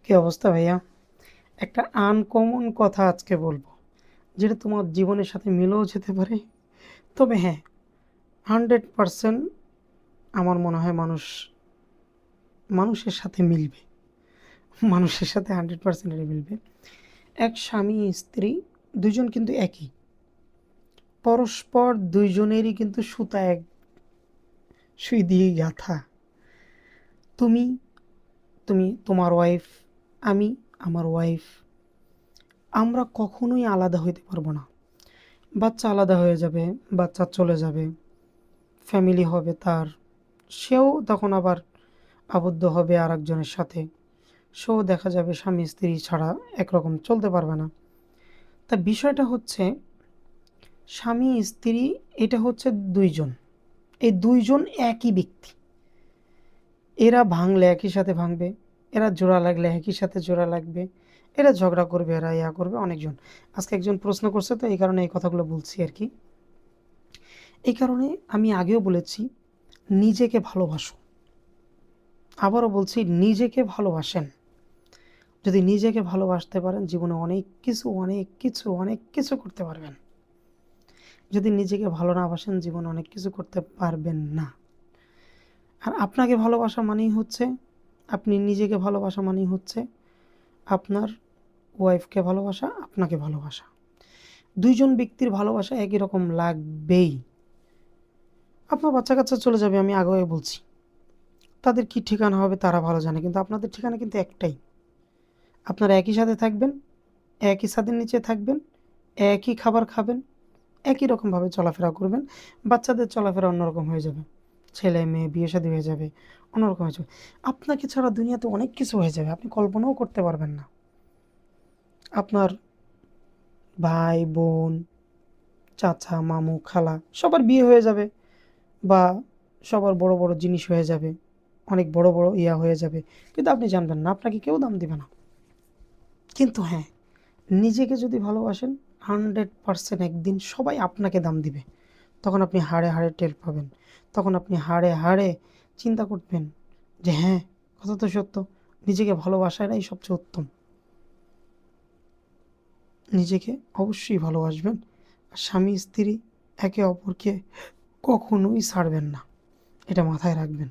কি অবস্থা ভাইয়া? একটা আনকমন কথা আজকে বলবো, যেটা তোমার জীবনের সাথে মিলেও যেতে পারে। তবে হ্যাঁ, 100% আমার মনে হয় মানুষের সাথে মিলবে। মানুষের সাথে 100% এটা মিলবে। এক স্বামী স্ত্রী, দুইজন কিন্তু একই। পরস্পর দুইজনেরই কিন্তু সুতা এক সুই দিয়েই গাঁথা। তুমি তুমি তোমার ওয়াইফ, আমি আমার ওয়াইফ। আমরা কখনোই আলাদা হইতে পারবো না। বাচ্চা আলাদা হয়ে যাবে, বাচ্চা চলে যাবে, ফ্যামিলি হবে তার, সেও তখন আবার আবদ্ধ হবে আরেকজনের সাথে। সেও দেখা যাবে স্বামী স্ত্রী ছাড়া একরকম চলতে পারবে না। তা বিষয়টা হচ্ছে, স্বামী স্ত্রী এটা হচ্ছে দুইজন। এই দুইজন একই ব্যক্তি। এরা ভাঙলে একই সাথে ভাঙবে, এরা জোড়া লাগলে একই সাথে জোড়া লাগবে, এরা ঝগড়া করবে, এরা ইয়া করবে। অনেকজন আজকে একজন প্রশ্ন করছে, তো এই কারণে এই কথাগুলো বলছি আর কি। এই কারণে আমি আগেও বলেছি, নিজেকে ভালোবাসো। আবারও বলছি, নিজেকে ভালোবাসেন। যদি নিজেকে ভালোবাসতে পারেন, জীবনে অনেক কিছু অনেক কিছু অনেক কিছু করতে পারবেন। যদি নিজেকে ভালো না বাসেন, জীবনে অনেক কিছু করতে পারবেন না। আর আপনাকে ভালোবাসা মানেই হচ্ছে, আপনি নিজেকে ভালোবাসা মানেই হচ্ছে আপনার ওয়াইফকে ভালোবাসা, আপনাকে ভালোবাসা। দুইজন ব্যক্তির ভালোবাসা একই রকম লাগবেই। আপনার বাচ্চা কাচ্চা চলে যাবে, আমি আগেও বলছি, তাদের কি ঠিকানা হবে তারা ভালো জানে, কিন্তু আপনাদের ঠিকানা কিন্তু একটাই। আপনারা একই সাথে থাকবেন, একই ছাদের নিচে থাকবেন, একই খাবার খাবেন, একই রকমভাবে চলাফেরা করবেন। বাচ্চাদের চলাফেরা অন্যরকম হয়ে যাবে, ছেলে মেয়ে বিয়ে শাদী হয়ে যাবে, অন্যরকম হয়ে যাবে। আপনাকে ছাড়া দুনিয়াতে অনেক কিছু হয়ে যাবে, আপনি কল্পনাও করতে পারবেন না। আপনার ভাই বোন, চাচা মামু খালা সবার বিয়ে হয়ে যাবে, বা সবার বড় বড় জিনিস হয়ে যাবে, অনেক বড় বড় ইয়া হয়ে যাবে, কিন্তু আপনি জানবেন না, আপনাকে কেউ দাম দিবে না। কিন্তু হ্যাঁ, নিজেকে যদি ভালোবাসেন, 100% একদিন সবাই আপনাকে দাম দিবে। তখন আপনি হাড়ে হাড়ে টের পাবেন। তখন আপনি হাড়ে হাড়ে চিন্তা করবেন যে হ্যাঁ, কথা তো সত্য, নিজেকে ভালোবাসাটাই সবচেয়ে উত্তম। নিজেকে অবশ্যই ভালোবাসবেন। আর স্বামী স্ত্রী একে অপরকে কখনোই ছাড়বেন না, এটা মাথায় রাখবেন।